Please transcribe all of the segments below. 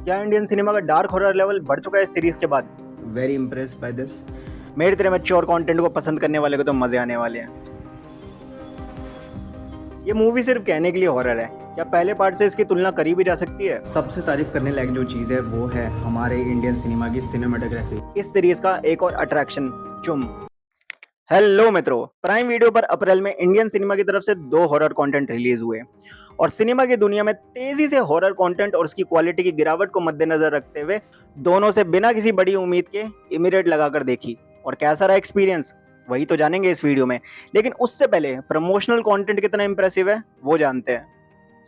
क्या Indian cinema का dark horror level बढ़ चुका है इस सीरीज के बाद? Very impressed by this. मेरे तरह मैच्योर कंटेंट को पसंद करने वाले को तो मजे आने वाले हैं। ये मूवी सिर्फ कहने के लिए हॉरर है, क्या पहले पार्ट से इसकी तुलना करी भी जा सकती है? सबसे तारीफ करने लायक जो चीज़ है वो है हमारे इंडियन सिनेमा की सिनेमाटोग्राफी। इस सीरीज का एक और अट्रैक्शन चुम। हेलो मित्रों, प्राइम वीडियो पर अप्रैल में इंडियन सिनेमा की तरफ से 2 हॉरर कंटेंट रिलीज हुए और सिनेमा की दुनिया में तेजी से हॉरर कंटेंट और उसकी क्वालिटी की गिरावट को मद्देनजर रखते हुए दोनों से बिना किसी बड़ी उम्मीद के इमीडिएट लगाकर देखी। और कैसा रहा एक्सपीरियंस, वही तो जानेंगे इस वीडियो में। लेकिन उससे पहले प्रमोशनल कंटेंट कितना इंप्रेसिव है वो जानते हैं।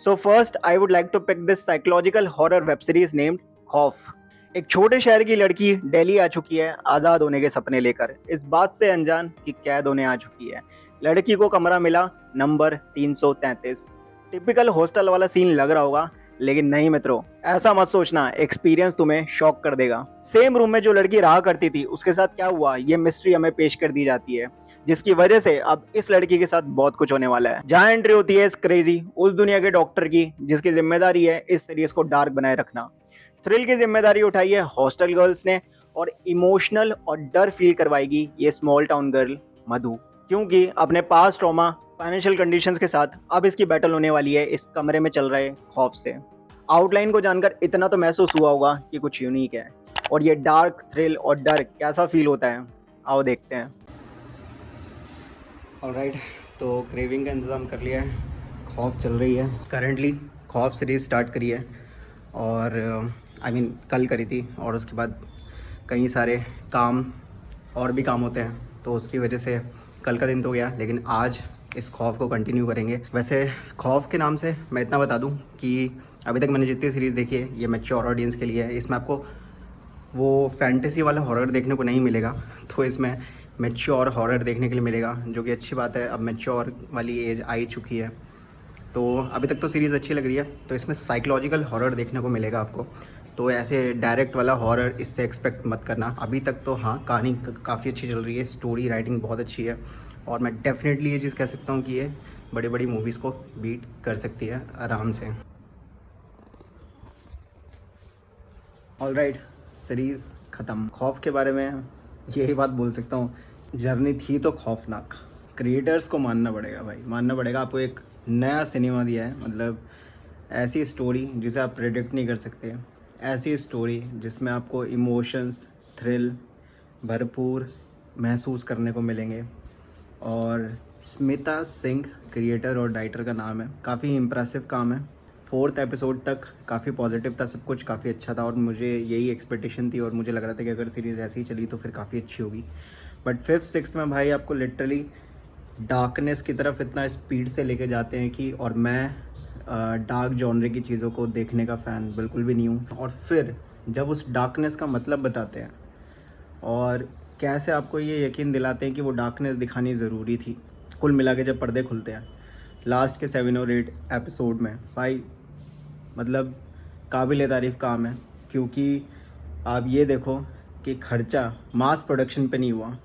So first I would like to pick this psychological horror web series named Khauf. एक छोटे शहर की लड़की दिल्ली आ चुकी है आज़ाद होने के सपने लेकर, इस बात से अनजान कि कैद होने आ चुकी है। लड़की को कमरा मिला नंबर 333। टिपिकल हॉस्टल वाला सीन लग रहा होगा, लेकिन नहीं मित्रों, ऐसा मत सोचना, एक्सपीरियंस तुम्हें शॉक कर देगा। सेम रूम में जो लड़की रहा करती थी उसके साथ क्या हुआ, ये मिस्ट्री हमें पेश कर दी जाती है, जिसकी वजह से अब इस लड़की के साथ बहुत कुछ होने वाला है। जहां एंट्री होती है इस क्रेजी उस दुनिया के डॉक्टर की, जिसकी जिम्मेदारी है इस सीरीज को डार्क बनाए रखना। थ्रिल की जिम्मेदारी उठाई है हॉस्टल गर्ल्स ने और इमोशनल और डर फील करवाएगी ये स्मॉल टाउन गर्ल मधु, क्योंकि अपने पास ट्रॉमा फाइनेंशियल कंडीशंस के साथ अब इसकी बैटल होने वाली है इस कमरे में चल रहे खौफ से। आउटलाइन को जानकर इतना तो महसूस हुआ होगा कि कुछ यूनिक है, और ये डार्क थ्रिल और डर कैसा फील होता है, आओ देखते हैं। ऑलराइट, तो क्रेविंग का इंतज़ाम कर लिया है, खौफ चल रही है करंटली। खौफ सीरीज़ स्टार्ट करी है और कल करी थी, और उसके बाद कई सारे काम और भी काम होते हैं तो उसकी वजह से कल का दिन तो गया, लेकिन आज इस खौफ को कंटिन्यू करेंगे। वैसे खौफ के नाम से मैं इतना बता दूं कि अभी तक मैंने जितनी सीरीज़ देखी है ये मैच्योर ऑडियंस के लिए है। इसमें आपको वो फैंटेसी वाला हॉरर देखने को नहीं मिलेगा, तो इसमें मैच्योर हॉरर देखने के लिए मिलेगा, जो कि अच्छी बात है। अब मैच्योर वाली एज आ ही चुकी है, तो अभी तक तो सीरीज़ अच्छी लग रही है। तो इसमें साइकोलॉजिकल हॉरर देखने को मिलेगा आपको, तो ऐसे डायरेक्ट वाला हॉरर इससे एक्सपेक्ट मत करना। अभी तक तो हाँ, कहानी काफ़ी अच्छी चल रही है, स्टोरी राइटिंग बहुत अच्छी है, और मैं डेफिनेटली ये चीज़ कह सकता हूँ कि ये बड़ी बड़ी मूवीज़ को बीट कर सकती है आराम से। ऑलराइट, सीरीज़ ख़त्म। खौफ के बारे में यही बात बोल सकता हूँ, जर्नी थी तो खौफनाक। क्रिएटर्स को मानना पड़ेगा भाई, मानना पड़ेगा। आपको एक नया सिनेमा दिया है, मतलब ऐसी स्टोरी जिसे आप प्रेडिक्ट नहीं कर सकते, ऐसी स्टोरी जिसमें आपको इमोशंस, थ्रिल भरपूर महसूस करने को मिलेंगे। और स्मिता सिंह क्रिएटर और राइटर का नाम है, काफ़ी इम्प्रेसिव काम है। 4th एपिसोड तक काफ़ी पॉजिटिव था, सब कुछ काफ़ी अच्छा था, और मुझे यही एक्सपेक्टेशन थी, और मुझे लग रहा था कि अगर सीरीज़ ऐसी ही चली तो फिर काफ़ी अच्छी होगी। बट 5th 6th में भाई आपको लिटरली डार्कनेस की तरफ इतना स्पीड से लेके जाते हैं कि, और मैं डार्क जॉनरे की चीज़ों को देखने का फ़ैन बिल्कुल भी नहीं हूँ। और फिर जब उस डार्कनेस का मतलब बताते हैं और कैसे आपको ये यकीन दिलाते हैं कि वो डार्कनेस दिखानी ज़रूरी थी, कुल मिला के जब पर्दे खुलते हैं लास्ट के 7 और 8 एपिसोड में, भाई मतलब काबिल तारीफ़ काम है। क्योंकि आप ये देखो कि खर्चा मास प्रोडक्शन पे नहीं हुआ,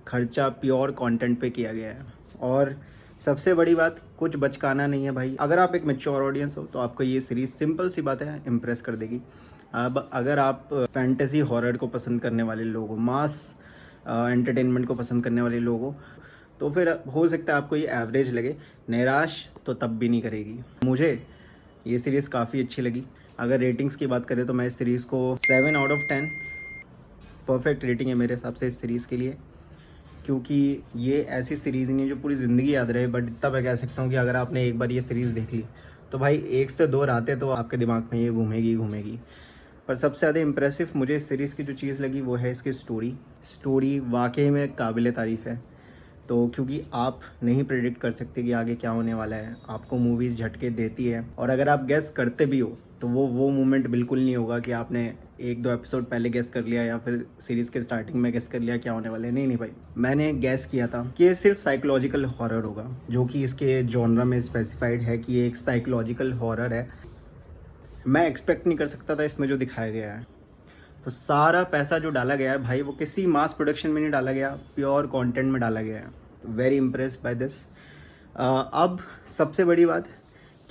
खर्चा प्योर कंटेंट पे किया गया है। और सबसे बड़ी बात, कुछ बचकाना नहीं है भाई। अगर आप एक मैच्योर ऑडियंस हो तो आपको ये सीरीज़ सिंपल सी बात है इम्प्रेस कर देगी। अब अगर आप फैंटेसी हॉरर को पसंद करने वाले लोग हो, मास एंटरटेनमेंट को पसंद करने वाले लोग हो, तो फिर हो सकता है आपको ये एवरेज लगे, निराश तो तब भी नहीं करेगी। मुझे ये सीरीज़ काफ़ी अच्छी लगी। अगर रेटिंग्स की बात करें तो मैं इस सीरीज़ को 7 आउट ऑफ 10 परफेक्ट रेटिंग है मेरे हिसाब से इस सीरीज़ के लिए। क्योंकि ये ऐसी सीरीज़ नहीं है जो पूरी ज़िंदगी याद रहे, बट इतना मैं कह सकता हूँ कि अगर आपने एक बार ये सीरीज़ देख ली तो भाई 1 से 2 रातें तो आपके दिमाग में ये घूमेगी घूमेगी। पर सबसे ज़्यादा इम्प्रेसिव मुझे इस सीरीज़ की जो चीज़ लगी वो है इसकी स्टोरी वाकई में काबिल तारीफ़ है। तो क्योंकि आप नहीं प्रेडिक्ट कर सकते कि आगे क्या होने वाला है, आपको मूवीज़ झटके देती है, और अगर आप गेस करते भी हो तो वो मोमेंट बिल्कुल नहीं होगा कि आपने 1-2 एपिसोड पहले गेस कर लिया या फिर सीरीज़ के स्टार्टिंग में गेस कर लिया क्या होने वाला है। नहीं भाई, मैंने गेस किया था कि ये सिर्फ साइकोलॉजिकल हॉरर होगा, जो कि इसके जॉनरा में स्पेसिफाइड है कि ये एक साइकोलॉजिकल हॉरर है। मैं एक्सपेक्ट नहीं कर सकता था इसमें जो दिखाया गया है। तो सारा पैसा जो डाला गया है भाई, वो किसी मास प्रोडक्शन में नहीं डाला गया, प्योर कंटेंट में डाला गया है। Very impressed by this. अब सबसे बड़ी बात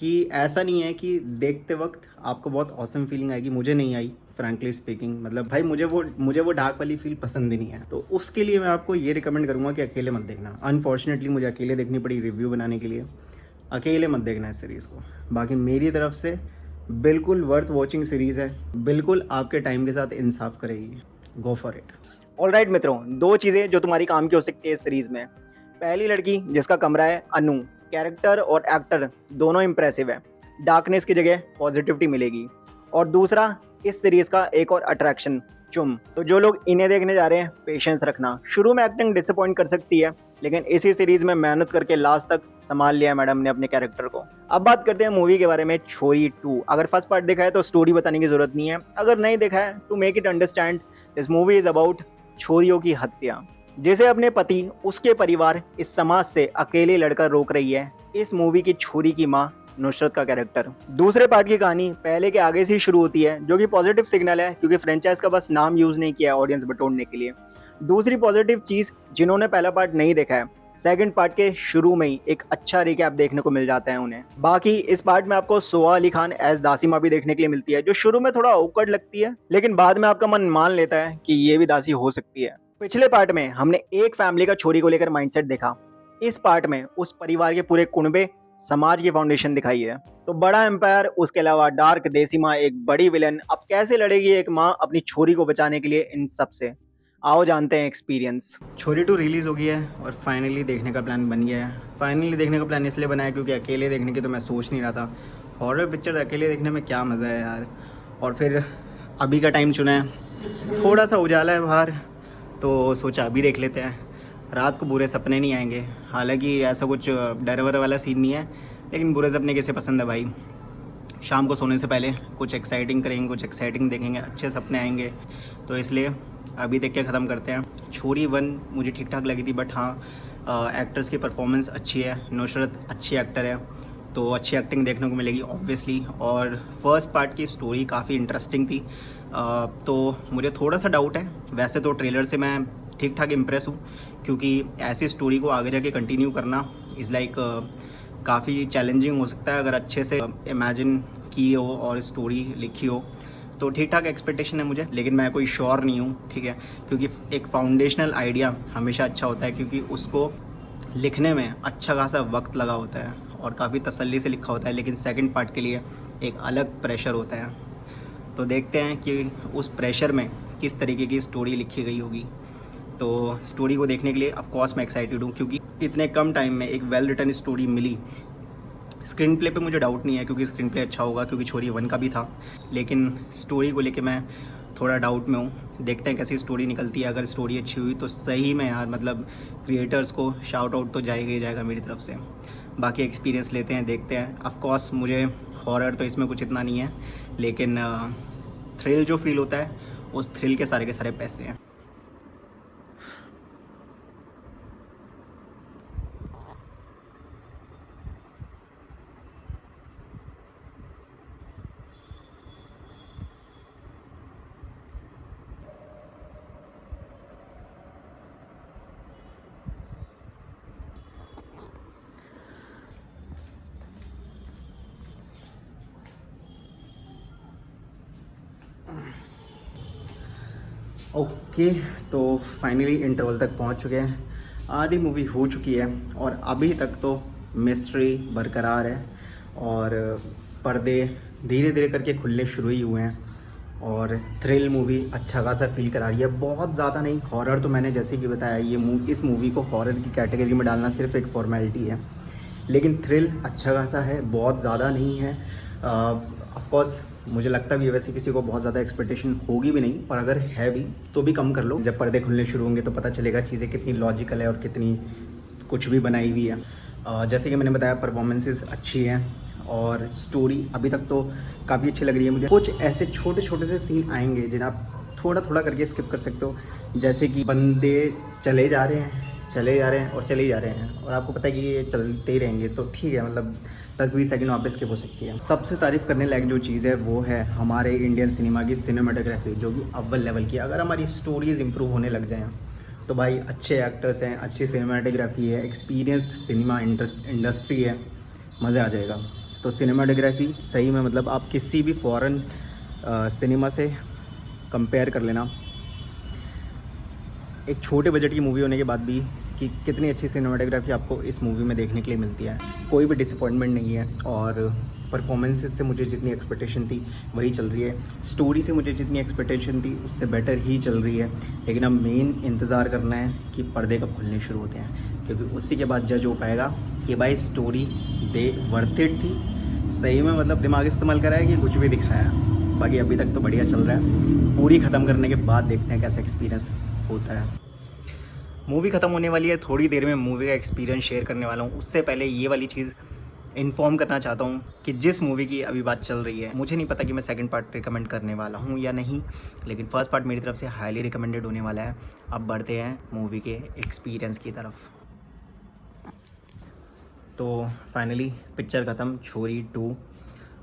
कि ऐसा नहीं है कि देखते वक्त आपको बहुत ऑसम फीलिंग आएगी, मुझे नहीं आई फ्रैंकली स्पीकिंग। मतलब भाई मुझे वो डार्क वाली फील पसंद ही नहीं है, तो उसके लिए मैं आपको ये रिकमेंड करूँगा कि अकेले मत देखना। अनफॉर्चुनेटली मुझे अकेले देखनी पड़ी रिव्यू बनाने के लिए। अकेले मत देखना इस सीरीज़ को। बाकी मेरी तरफ से बिल्कुल वर्थ वॉचिंग सीरीज़ है, बिल्कुल आपके टाइम के साथ इंसाफ करेगी। Go for it. ऑलराइट मित्रों, दो चीज़ें जो तुम्हारी काम की हो सकती है इस सीरीज़ में। पहली लड़की जिसका कमरा है अनु, कैरेक्टर और एक्टर दोनों इंप्रेसिव है, डार्कनेस की जगह पॉजिटिविटी मिलेगी। और दूसरा, इस सीरीज़ का एक और अट्रैक्शन, चुम। तो जो लोग इन्हें देखने जा रहे हैं, पेशेंस रखना। शुरू में एक्टिंग डिसअपॉइंट कर सकती है, लेकिन इसी सीरीज़ में मेहनत करके लास्ट तक संभाल लिया मैडम ने अपने कैरेक्टर को। अब बात करते हैं मूवी के बारे में, छोरी 2। अगर फर्स्ट पार्ट देखा है तो स्टोरी बताने की जरूरत नहीं है, अगर नहीं देखा है to make it understand, this movie is about छोरियों की हत्या, जिसे अपने पति, उसके परिवार, इस समाज से अकेले लड़कर रोक रही है इस मूवी की छोरी की माँ नुसरत का कैरेक्टर। दूसरे पार्ट की कहानी पहले के आगे से ही शुरू होती है, जो कि पॉजिटिव सिग्नल है, क्योंकि फ्रेंचाइज का बस नाम यूज नहीं किया है ऑडियंस बटोरने के लिए। दूसरी पॉजिटिव चीज, जिन्होंने पहला पार्ट नहीं देखा है, सेकंड पार्ट के शुरू में ही एक अच्छा रिकैप देखने को मिल जाता है उन्हें। बाकी इस पार्ट में आपको सोहा अली खान एज दासीमा भी देखने के लिए मिलती है, जो शुरू में थोड़ा awkward लगती है, लेकिन बाद में आपका मन मान लेता है कि ये भी दासी हो सकती है। पिछले पार्ट में हमने एक फैमिली का छोरी को लेकर माइंडसेट देखा, इस पार्ट में उस परिवार के पूरे कुनबे समाज की फाउंडेशन दिखाई है। तो बड़ा एम्पायर, उसके अलावा डार्क देसीमा, एक बड़ी विलन, अब कैसे लड़ेगी एक माँ अपनी छोरी को बचाने के लिए इन सब से, आओ जानते हैं एक्सपीरियंस। छोरी 2 रिलीज़ हो गई है और फाइनली देखने का प्लान बन गया है। फाइनली देखने का प्लान इसलिए बनाया क्योंकि अकेले देखने की तो मैं सोच नहीं रहा था। हॉरर पिक्चर अकेले देखने में क्या मज़ा है यार। और फिर अभी का टाइम चुना है, थोड़ा सा उजाला है बाहर, तो सोचा अभी देख लेते हैं। रात को बुरे सपने नहीं आएंगे, हालांकि ऐसा कुछ डर वर वाला सीन नहीं है, लेकिन बुरे सपने कैसे पसंद है भाई। शाम को सोने से पहले कुछ एक्साइटिंग करेंगे, कुछ एक्साइटिंग देखेंगे, अच्छे सपने आएंगे, तो इसलिए अभी देख के ख़त्म करते हैं। छोरी 1 मुझे ठीक ठाक लगी थी, बट हाँ एक्टर्स की परफॉर्मेंस अच्छी है, नुसरत अच्छी एक्टर है, तो अच्छी एक्टिंग देखने को मिलेगी ऑब्वियसली। और फर्स्ट पार्ट की स्टोरी काफ़ी इंटरेस्टिंग थी, तो मुझे थोड़ा सा डाउट है। वैसे तो ट्रेलर से मैं ठीक ठाक इम्प्रेस हूँ, क्योंकि ऐसी स्टोरी को आगे जाके कंटिन्यू करना इज़ लाइक काफ़ी चैलेंजिंग हो सकता है अगर अच्छे से इमेजिन की हो और स्टोरी लिखी हो। तो ठीक ठाक एक्सपेक्टेशन है मुझे, लेकिन मैं कोई श्योर नहीं हूँ, ठीक है, क्योंकि एक फाउंडेशनल आइडिया हमेशा अच्छा होता है, क्योंकि उसको लिखने में अच्छा खासा वक्त लगा होता है और काफ़ी तसल्ली से लिखा होता है, लेकिन सेकंड पार्ट के लिए एक अलग प्रेशर होता है। तो देखते हैं कि उस प्रेशर में किस तरीके की स्टोरी लिखी गई होगी। तो स्टोरी को देखने के लिए ऑफ कोर्स मैं एक्साइटेड हूँ, क्योंकि इतने कम टाइम में एक वेल रिटन स्टोरी मिली। स्क्रीन प्ले पे मुझे डाउट नहीं है, क्योंकि स्क्रीन प्ले अच्छा होगा, क्योंकि छोरी 1 का भी था, लेकिन स्टोरी को लेके मैं थोड़ा डाउट में हूँ। देखते हैं कैसी स्टोरी निकलती है। अगर स्टोरी अच्छी हुई तो सही में यार, मतलब क्रिएटर्स को शाउट आउट तो जाएगा ही जाएगा मेरी तरफ से। बाकी एक्सपीरियंस लेते हैं, देखते हैं। ऑफ कोर्स मुझे हॉरर तो इसमें कुछ इतना नहीं है, लेकिन थ्रिल जो फील होता है, उस थ्रिल के सारे पैसे हैं। ओके, तो फाइनली इंटरवल तक पहुंच चुके हैं। आधी मूवी हो चुकी है और अभी तक तो मिस्ट्री बरकरार है और पर्दे धीरे धीरे करके खुलने शुरू ही हुए हैं और थ्रिल मूवी अच्छा खासा फील करा रही है। बहुत ज़्यादा नहीं, हॉरर तो मैंने जैसे कि बताया, इस मूवी को हॉरर की कैटेगरी में डालना सिर्फ एक फॉर्मेलिटी है, लेकिन थ्रिल अच्छा खासा है, बहुत ज़्यादा नहीं है। ऑफ कोर्स मुझे लगता भी है, वैसे किसी को बहुत ज़्यादा एक्सपेक्टेशन होगी भी नहीं, और अगर है भी तो भी कम कर लो। जब पर्दे खुलने शुरू होंगे तो पता चलेगा चीज़ें कितनी लॉजिकल है और कितनी कुछ भी बनाई हुई है। जैसे कि मैंने बताया, परफॉर्मेंसेस अच्छी हैं और स्टोरी अभी तक तो काफ़ी अच्छी लग रही है मुझे। कुछ ऐसे छोटे छोटे से सीन आएंगे जिन्हें आप थोड़ा थोड़ा करके स्किप कर सकते हो, जैसे कि बंदे चले जा रहे हैं और चले जा रहे हैं, और आपको पता है कि ये चलते ही रहेंगे, तो ठीक है, मतलब 10-20 सेकंड वापस स्किप हो सकती है। सबसे तारीफ़ करने लायक जो चीज़ है वो है हमारे इंडियन सिनेमा की सिनेमाटोग्राफी, जो कि अव्वल लेवल की। अगर हमारी स्टोरीज़ इंप्रूव होने लग जाएँ तो भाई अच्छे एक्टर्स हैं, अच्छी सिनेमाटोग्राफी है, एक्सपीरियंस्ड सिनेमा इंडस्ट्री है, मज़ा आ जाएगा। तो सिनेमाटोग्राफी सही में मतलब आप किसी भी फॉरेन सिनेमा से कंपेयर कर लेना, एक छोटे बजट की मूवी होने के बाद भी, कि कितनी अच्छी सिनेमाटोग्राफी आपको इस मूवी में देखने के लिए मिलती है। कोई भी डिसअपॉइंटमेंट नहीं है, और परफॉर्मेंसेस से मुझे जितनी एक्सपेक्टेशन थी वही चल रही है, स्टोरी से मुझे जितनी एक्सपेक्टेशन थी उससे बेटर ही चल रही है। लेकिन अब मेन इंतज़ार करना है कि पर्दे कब खुलने शुरू होते हैं, क्योंकि उसी के बाद जज हो पाएगा कि भाई स्टोरी दे वर्थ इट थी, सही में मतलब दिमाग इस्तेमाल करा है कि कुछ भी दिखाया। बाकी अभी तक तो बढ़िया चल रहा है, पूरी ख़त्म करने के बाद देखते हैं कैसा एक्सपीरियंस होता है। मूवी ख़त्म होने वाली है, थोड़ी देर में मूवी का एक्सपीरियंस शेयर करने वाला हूँ। उससे पहले ये वाली चीज़ इन्फॉर्म करना चाहता हूँ कि जिस मूवी की अभी बात चल रही है, मुझे नहीं पता कि मैं सेकंड पार्ट रिकमेंड करने वाला हूँ या नहीं, लेकिन फर्स्ट पार्ट मेरी तरफ से हाईली रिकमेंडेड होने वाला है। अब बढ़ते हैं मूवी के एक्सपीरियंस की तरफ। तो फाइनली पिक्चर ख़त्म, छोरी 2।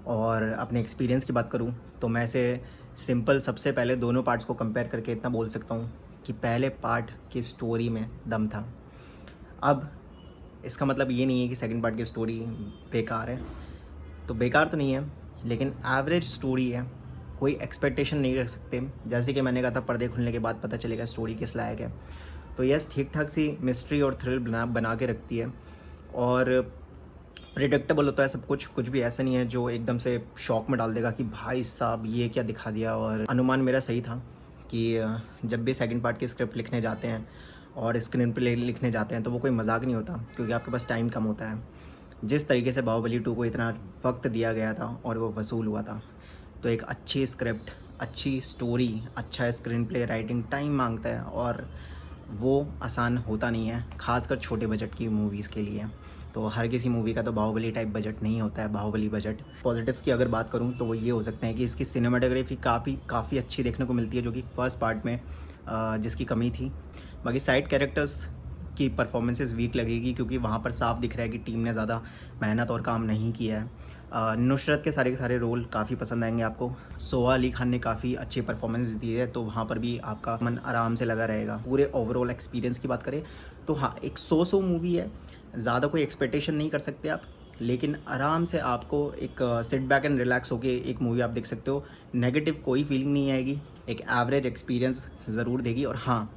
और अपने एक्सपीरियंस की बात करूँ तो मैं से सिंपल सबसे पहले दोनों पार्ट्स को कंपेयर करके इतना बोल सकता हूँ कि पहले पार्ट की स्टोरी में दम था। अब इसका मतलब ये नहीं है कि सेकंड पार्ट की स्टोरी बेकार है, तो बेकार तो नहीं है, लेकिन एवरेज स्टोरी है, कोई एक्सपेक्टेशन नहीं रख सकते। जैसे कि मैंने कहा था, पर्दे खुलने के बाद पता चलेगा स्टोरी किस लायक है। तो यस, ठीक ठाक सी मिस्ट्री और थ्रिल बना के रखती है, और प्रिडिक्टेबल होता है सब कुछ। कुछ भी ऐसा नहीं है जो एकदम से शॉक में डाल देगा कि भाई साहब ये क्या दिखा दिया। और अनुमान मेरा सही था कि जब भी सेकंड पार्ट की स्क्रिप्ट लिखने जाते हैं और स्क्रीन प्ले लिखने जाते हैं तो वो कोई मजाक नहीं होता, क्योंकि आपके पास टाइम कम होता है। जिस तरीके से बाहुबली 2 को इतना वक्त दिया गया था और वो वसूल हुआ था, तो एक अच्छी स्क्रिप्ट, अच्छी स्टोरी, अच्छा स्क्रीन प्ले राइटिंग टाइम मांगता है, और वो आसान होता नहीं है, ख़ासकर छोटे बजट की मूवीज़ के लिए। तो हर किसी मूवी का तो बाहुबली टाइप बजट नहीं होता है, बाहुबली बजट। पॉजिटिव्स की अगर बात करूँ तो वो ये हो सकते हैं कि इसकी सिनेमाटोग्राफी काफ़ी अच्छी देखने को मिलती है, जो कि फर्स्ट पार्ट में जिसकी कमी थी। बाकी साइड कैरेक्टर्स की परफॉर्मेंसेस वीक लगेगी, क्योंकि वहाँ पर साफ दिख रहा है कि टीम ने ज़्यादा मेहनत और काम नहीं किया है। नुसरत के सारे रोल काफ़ी पसंद आएंगे आपको। सोहा अली खान ने काफ़ी अच्छी परफॉर्मेंस दी है, तो वहाँ पर भी आपका मन आराम से लगा रहेगा। पूरे ओवरऑल एक्सपीरियंस की बात करें तो हाँ, एक सो मूवी है, ज़्यादा कोई एक्सपेक्टेशन नहीं कर सकते आप, लेकिन आराम से आपको एक सिट बैक एंड रिलैक्स होके एक मूवी आप देख सकते हो। नेगेटिव कोई फीलिंग नहीं आएगी, एक एवरेज एक्सपीरियंस ज़रूर देगी। और हाँ,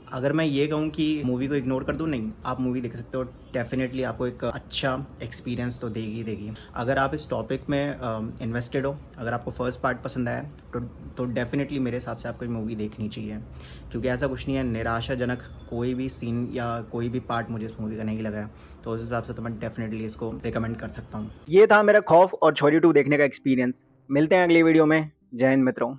अगर मैं ये कहूँ कि मूवी को इग्नोर कर दूँ, नहीं, आप मूवी देख सकते हो, डेफिनेटली आपको एक अच्छा एक्सपीरियंस तो देगी। अगर आप इस टॉपिक में इन्वेस्टेड हो, अगर आपको फर्स्ट पार्ट पसंद आया तो डेफिनेटली मेरे हिसाब से आपको ये मूवी देखनी चाहिए, क्योंकि ऐसा कुछ नहीं है, निराशाजनक कोई भी सीन या कोई भी पार्ट मुझे इस मूवी का नहीं लगा है। तो उस हिसाब से तो मैं डेफिनेटली इसको रिकमेंड कर सकता हूँ। ये था मेरा खौफ और छोरी 2 देखने का एक्सपीरियंस। मिलते हैं अगली वीडियो में। जय हिंद मित्रों।